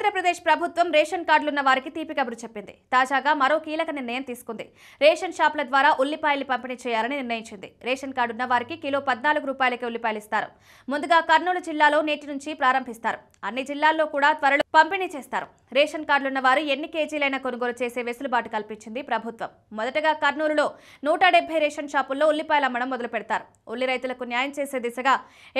ఆంధ్రప్రదేశ్ ప్రభుత్వం రేషన్ కార్డులున్న వారికి తీపి కబురు చెప్పింది. తాజాగా మరో కీలక నిర్ణయం తీసుకుంది. రేషన్ షాపుల ద్వారా ఉల్లిపాయలు పంపిణీ చేయాలని నిర్ణయించింది. రేషన్ కార్డు ఉన్న వారికి కిలో 14 రూపాయలకే ఉల్లిపాయలు ఇస్తారు. ముందుగా కర్నూలు జిల్లాలో నేటి నుంచి ప్రారంభిస్తారు. అన్ని జిల్లాల్లో కూడా త్వరలో పంపిణీ చేస్తారు. రేషన్ కార్డులున్న వారు ఎన్ని కేజీలైనా కొనుగోలు చేసే వెసులుబాటు కల్పించింది ప్రభుత్వం. మొదటగా కర్నూలులో 170 రేషన్ షాపుల్లో ఉల్లిపాయలు అమ్మడం మొదలు పెడతారు. ఉల్లి రైతులకు న్యాయం చేసే దిశగా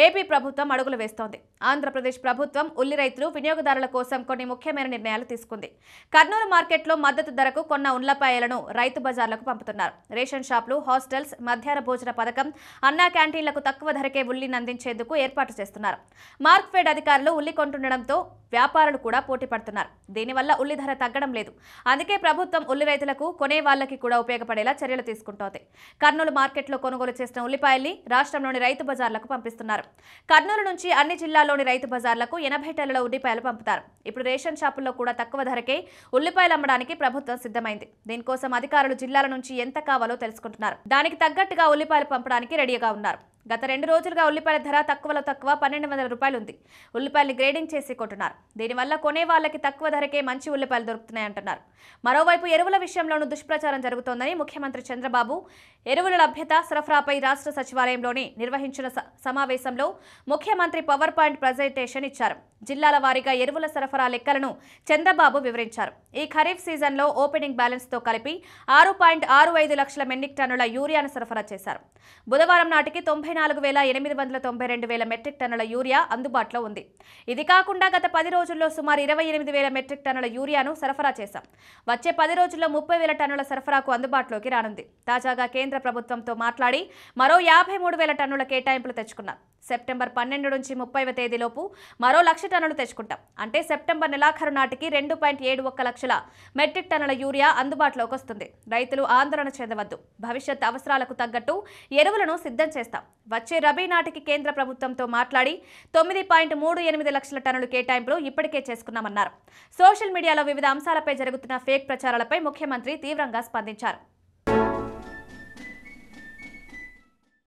ఏపీ ప్రభుత్వం అడుగులు వేస్తోంది. ఆంధ్రప్రదేశ్ ప్రభుత్వం ఉల్లి రైతులు వినియోగదారుల కోసం కొన్ని ముఖ్యమైన నిర్ణయాలు తీసుకుంది. కర్నూలు మార్కెట్లో మద్దతు ధరకు కొన్న ఉల్లిపాయలను రైతు బజార్లకు పంపుతున్నారు. రేషన్ షాపులు, హాస్టల్స్, మధ్యాహ్న భోజన పథకం, అన్నా క్యాంటీన్లకు తక్కువ ధరకే ఉల్లిని అందించేందుకు ఏర్పాటు చేస్తున్నారు. మార్క్ఫెడ్ అధికారులు ఉల్లి కొంటుండడంతో వ్యాపారులు కూడా పోటీ పడుతున్నారు. దీనివల్ల ఉల్లి ధర తగ్గడం లేదు. అందుకే ప్రభుత్వం ఉల్లి రైతులకు, కొనే వాళ్ళకి కూడా ఉపయోగపడేలా చర్యలు తీసుకుంటోంది. కర్నూలు మార్కెట్లో కొనుగోలు చేసిన ఉల్లిపాయల్ని రాష్ట్రంలోని రైతు బజార్లకు పంపిస్తున్నారు. కర్నూలు నుంచి అన్ని జిల్లాల్లోని రైతు బజార్లకు 80 టన్నుల ఉల్లిపాయలు పంపుతారు. ఇప్పుడు రేషన్ షాపుల్లో కూడా తక్కువ ధరకే ఉల్లిపాయలు అమ్మడానికి ప్రభుత్వం సిద్ధమైంది. దీనికోసం అధికారులు జిల్లాల నుంచి ఎంత కావాలో తెలుసుకుంటున్నారు. దానికి తగ్గట్టుగా ఉల్లిపాయలు పంపడానికి రెడీగా ఉన్నారు. గత 2 రోజులుగా ఉల్లిపాయల ధర తక్కువలో తక్కువ 1200 రూపాయలు ఉంది. ఉల్లిపాయల్ని గ్రేడింగ్ చేసి కొంటున్నారు. దీనివల్ల కొనే వాళ్ళకి తక్కువ ధరకే మంచి ఉల్లిపాయలు దొరుకుతున్నాయంటున్నారు. మరోవైపు ఎరువుల విషయంలోనూ దుష్ప్రచారం జరుగుతోందని ముఖ్యమంత్రి చంద్రబాబు ఎరువుల లభ్యత, సరఫరాపై రాష్ట్ర సచివాలయంలోని నిర్వహించిన సమావేశంలో ముఖ్యమంత్రి పవర్ పాయింట్ ప్రజెంటేషన్ ఇచ్చారు. జిల్లాల వారీగా ఎరువుల సరఫరా లెక్కలను చంద్రబాబు వివరించారు. ఈ ఖరీఫ్ సీజన్లో ఓపెనింగ్ బ్యాలెన్స్ తో కలిపి 6.65 లక్షల మెట్రిక్ టన్నుల యూరియాను సరఫరా చేశారు. బుధవారం నాటికి 94,892 మెట్రిక్ టన్నుల యూరియా అందుబాటులో ఉంది. ఇది కాకుండా గత 10 రోజుల్లో సుమారు 28,000 మెట్రిక్ టన్నుల యూరియాను సరఫరా చేశాం. వచ్చే 10 రోజుల్లో 30,000 టన్నుల సరఫరాకు అందుబాటులోకి రానుంది. తాజాగా కేంద్ర ప్రభుత్వంతో మాట్లాడి మరో 53,000 టన్నుల కేటాయింపులు తెచ్చుకున్నాం. సెప్టెంబర్ 12 నుంచి 30వ తేదీలోపు మరో 1,00,000 టన్నులు తెచ్చుకుంటాం. అంటే సెప్టెంబర్ నెలాఖరు నాటికి 2.71 లక్షల మెట్రిక్ టన్నుల యూరియా అందుబాటులోకి వస్తుంది. రైతులు ఆందోళన చెందవద్దు. భవిష్యత్ అవసరాలకు తగ్గట్టు ఎరువులను సిద్ధం చేస్తాం. వచ్చే రబీ నాటికి కేంద్ర ప్రభుత్వంతో మాట్లాడి 9.38 లక్షల టన్నుల కేటాయింపులు ఇప్పటికే చేసుకున్నామన్నారు. సోషల్ మీడియాలో వివిధ అంశాలపై జరుగుతున్న ఫేక్ ప్రచారాలపై ముఖ్యమంత్రి తీవ్రంగా స్పందించారు.